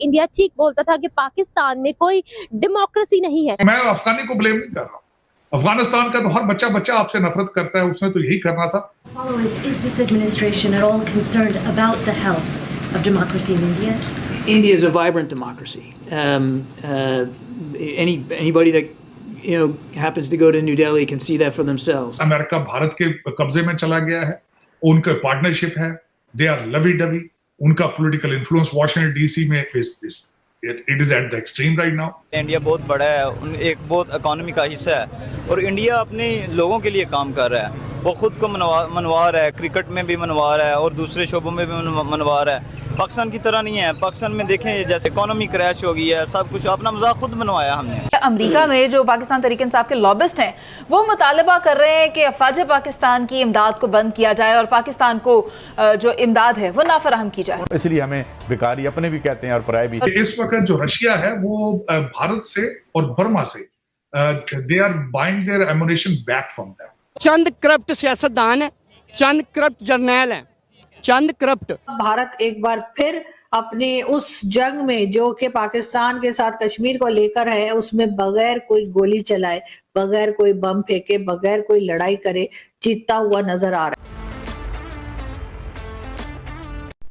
India ठीक बोलता था कि पाकिस्तान में कोई डेमोक्रेसी नहीं है। मैं अफगानी को ब्लेम नहीं कर रहा, अफगानिस्तान का तो हर बच्चा बच्चा आपसे नफरत करता है, उसने तो यही करना था। Is this administration at all concerned about the health of democracy in India? India is a vibrant democracy. Anybody that happens to go to New Delhi can see that for themselves. America Bharat के कब्जे में चला गया है, उनका partnership है, they are lovey dovey, उनका political influence Washington DC में it is at the extreme right now. India बहुत बड़ा है, एक बहुत इकोनॉमी का हिस्सा है और इंडिया अपने लोगों के लिए काम कर रहा है। वो खुद को मनवा रहा है, क्रिकेट में भी मनवा रहा है और दूसरे शोबों में भी मनवा रहा है। पाकिस्तान की तरह नहीं है। पाकिस्तान में देखें जैसे इकोनॉमी क्रैश हो गई है, सब कुछ अपना मजाक खुद बनवाया हमने। अमेरिका में जो पाकिस्तान तहरीक इंसाफ के लॉबिस्ट हैं वो मुतालबा कर रहे हैं कि अफवाज पाकिस्तान की इमदाद को बंद किया जाए और पाकिस्तान को जो इमदाद है वो नाफराहम की जाए। इसलिए हमें भिखारी अपने भी कहते हैं और पराए भी। इस वक्त जो रशिया है वो भारत से और बर्मा से they are buying their ammunition back from them. चंद करप्ट सियासतदान है, चंद करप्ट जर्नैल हैं, चंद करप्ट। भारत एक बार फिर अपनी उस जंग में जो कि पाकिस्तान के साथ कश्मीर को लेकर है, उसमें बगैर कोई गोली चलाए, बगैर कोई बम फेंके, बगैर कोई लड़ाई करे, जीतता हुआ नजर आ रहा है।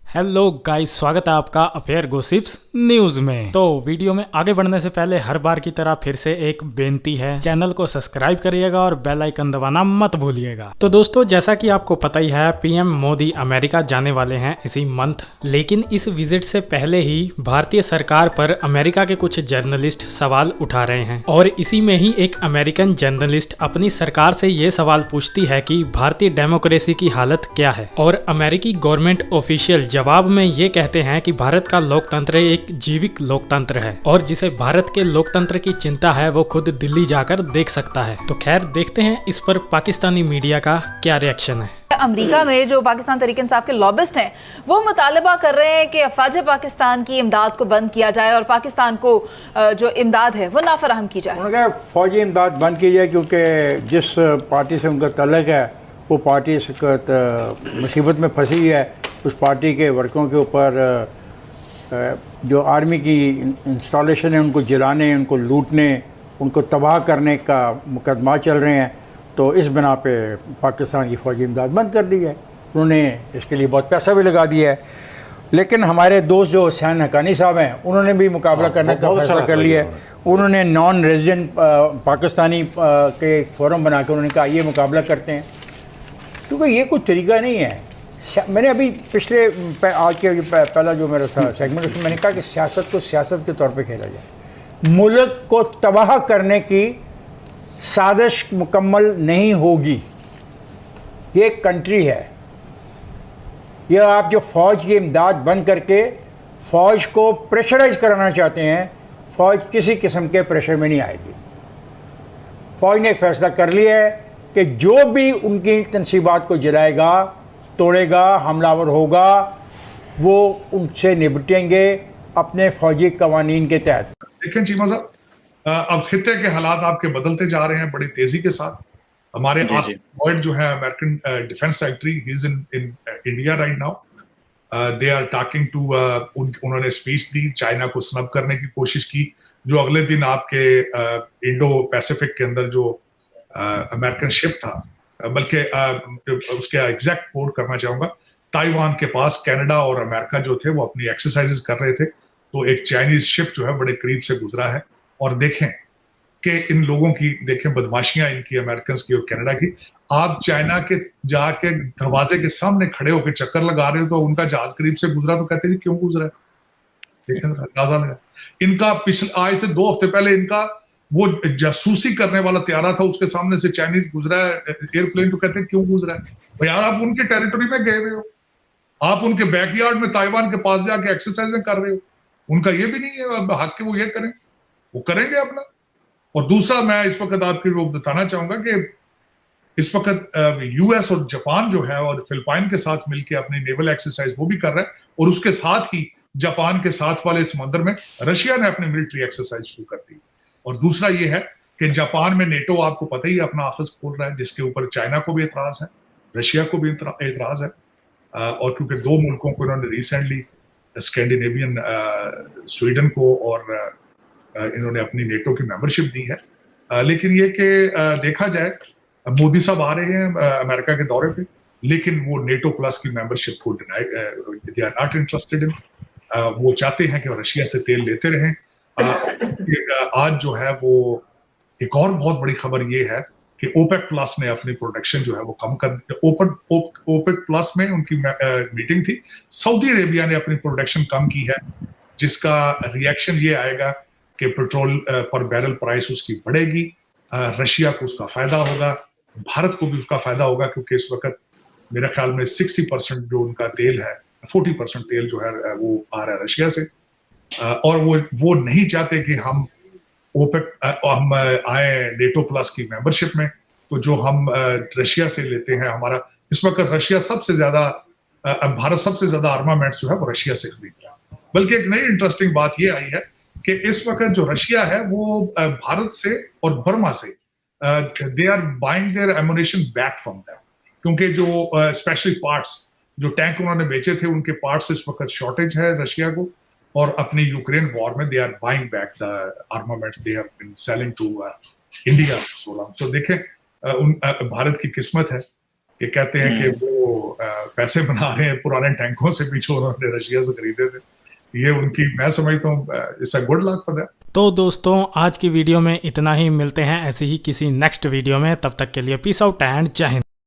हेलो गाइस, स्वागत है आपका अफेयर गॉसिप्स न्यूज में। तो वीडियो में आगे बढ़ने से पहले हर बार की तरह फिर से एक बेनती है, चैनल को सब्सक्राइब करिएगा और बेल आइकन दबाना मत भूलिएगा। तो दोस्तों, जैसा कि आपको पता ही है, पीएम मोदी अमेरिका जाने वाले हैं इसी मंथ, लेकिन इस विजिट से पहले ही भारतीय सरकार पर अमेरिका के कुछ जर्नलिस्ट सवाल उठा रहे हैं और इसी में ही एक अमेरिकन जर्नलिस्ट अपनी सरकार से ये सवाल पूछती है कि भारतीय डेमोक्रेसी की हालत क्या है और अमेरिकी गवर्नमेंट ऑफिशियल जवाब में ये कहते हैं कि भारत का लोकतंत्र एक जीवित लोकतंत्र है और जिसे भारत के लोकतंत्र की चिंता है वो खुद दिल्ली जाकर देख सकता है। तो खैर, देखते हैं इस पर पाकिस्तानी मीडिया का क्या रिएक्शन है। अमेरिका में जो पाकिस्तान तहरीक इंसाफ के लॉबिस्ट हैं वो मुतालबा कर रहे हैं कि अफवाज पाकिस्तान की इमदाद को बंद किया जाए और पाकिस्तान को जो इमदाद है वो नाफराहम की जाए। उन्होंने कहा फौजी इमदाद बंद की जाए क्योंकि जिस पार्टी से उनका तल्लक है वो पार्टी मुसीबत में फंसी है। उस पार्टी के वर्करों के ऊपर जो आर्मी की इंस्टॉलेशन है उनको जलाने, उनको लूटने, उनको तबाह करने का मुकदमा चल रहे हैं। तो इस बिना पे पाकिस्तान की फ़ौजी इमदाद बंद कर दी है। उन्होंने इसके लिए बहुत पैसा भी लगा दिया है। लेकिन हमारे दोस्त जो हुसैन हक्कानी साहब हैं उन्होंने भी मुकाबला करने का फैसला कर लिया है। उन्होंने नॉन रेजिडेंट पाकिस्तानी के फोरम बना के उन्होंने कहा ये मुकाबला करते हैं, क्योंकि ये कोई तरीका नहीं है। मैंने अभी पिछले आज के पहला जो मेरा था सेगमेंट उसमें मैंने कहा कि सियासत को सियासत के तौर पे खेला जाए। मुल्क को तबाह करने की साजिश मुकम्मल नहीं होगी। ये एक कंट्री है। ये आप जो फ़ौज की इमदाद बंद करके फ़ौज को प्रेशराइज कराना चाहते हैं, फ़ौज किसी किस्म के प्रेशर में नहीं आएगी। फ़ौज ने एक फ़ैसला कर लिया है कि जो भी उनकी तनसीबात को जलाएगा, तोड़ेगा, हमलावर होगा, वो उनसे निपटेंगे अपने फौजी कवानीन के तहत। देखें चीमा साहब, अब खित्ते के हालात आपके बदलते जा रहे हैं बड़ी तेजी के साथ। हमारे लॉयड जो है American defence secretary, he is in India right now. They are talking to, उन्होंने स्पीच दी, चाइना को स्नब करने की कोशिश की। जो अगले दिन आपके इंडो पैसिफिक के अंदर जो अमेरिकन शिप था, बल्कि उसके एग्जैक्ट कोट करना चाहूंगा, ताइवान के पास कनाडा और अमेरिका जो थे वो अपनी एक्सरसाइजेस कर रहे थे, तो एक चाइनीज शिप जो है बड़े करीब से गुजरा है। और देखें कि इन लोगों की, देखें बदमाशियां इनकी, अमेरिकन की और कनाडा की। आप चाइना के जाके दरवाजे के सामने खड़े होकर चक्कर लगा रहे हो तो उनका जहाज करीब से गुजरा तो कहते हैं क्यों गुजरा है। देखें अंदाजा लगा। इनका पिछले आज से 2 हफ्ते पहले इनका वो जासूसी करने वाला त्यारा था, उसके सामने से चाइनीज गुजरा है एयरप्लेन, तो कहते हैं क्यों गुजरा है। तो यार आप उनके टेरिटरी में गए हुए हो, आप उनके बैकयार्ड में ताइवान के पास जाके एक्सरसाइज कर रहे हो। उनका ये भी नहीं है हक के वो ये करें, वो करेंगे अपना। और दूसरा मैं इस वक्त आपके लोग बताना चाहूंगा कि इस वक्त यूएस और जापान जो है और फिलिपाइन के साथ मिलकर अपनी नेवल एक्सरसाइज वो भी कर रहा है, और उसके साथ ही जापान के साथ वाले समंदर में रशिया ने अपनी मिलिट्री एक्सरसाइज शुरू कर दी। और दूसरा ये है कि जापान में नेटो आपको पता ही अपना ऑफिस खोल रहा है, जिसके ऊपर चाइना को भी एतराज है, रशिया को भी एतराज है। और क्योंकि 2 मुल्कों को इन्होंने रिसेंटली स्कैंडिनेवियन स्वीडन को, और इन्होंने अपनी नेटो की मेंबरशिप दी है। लेकिन ये कि देखा जाए, मोदी साहब आ रहे हैं अमेरिका के दौरे पे, लेकिन वो नेटो प्लस की मेंबरशिप को deny, they are not interested in. वो चाहते हैं कि रशिया से तेल लेते रहें। आज जो है वो एक और बहुत बड़ी खबर ये है कि ओपेक प्लस ने अपनी प्रोडक्शन जो है वो कम कर, ओपेक प्लस में उनकी मीटिंग थी, सऊदी अरेबिया ने अपनी प्रोडक्शन कम की है, जिसका रिएक्शन ये आएगा कि पेट्रोल पर बैरल प्राइस उसकी बढ़ेगी, रशिया को उसका फायदा होगा, भारत को भी उसका फायदा होगा, क्योंकि इस वक्त मेरे ख्याल में 60% जो उनका तेल है, 40% तेल जो है वो आ रहा है रशिया से, और वो नहीं चाहते कि हम हम आए नेटो प्लस की मेंबरशिप में। तो जो हम रशिया से लेते हैं, हमारा इस वक्त रशिया सबसे ज्यादा, भारत सबसे ज्यादा आर्मामेंट्स जो है वो रशिया से खरीद रहा है। बल्कि एक नई इंटरेस्टिंग बात ये आई है कि इस वक्त जो रशिया है वो भारत से और बर्मा से they are buying their ammunition back from them, क्योंकि जो स्पेशली पार्ट्स, जो टैंक उन्होंने बेचे थे, उनके पार्ट्स इस वक्त शॉर्टेज है रशिया को, और अपनी यूक्रेन वॉर में they are buying back the armaments they are been selling to India. So देखें भारत की किस्मत है कि कहते हैं कि वो पैसे बना रहे हैं पुराने टैंकों से भी जो उन्होंने रशिया से खरीदे थे। ये उनकी, मैं समझता हूँ it's a good luck for that. तो दोस्तों आज की वीडियो में इतना ही, मिलते हैं ऐसे ही किसी नेक्स्ट वीडियो में, तब तक के लिए पीस आउट एंड जय हिंद।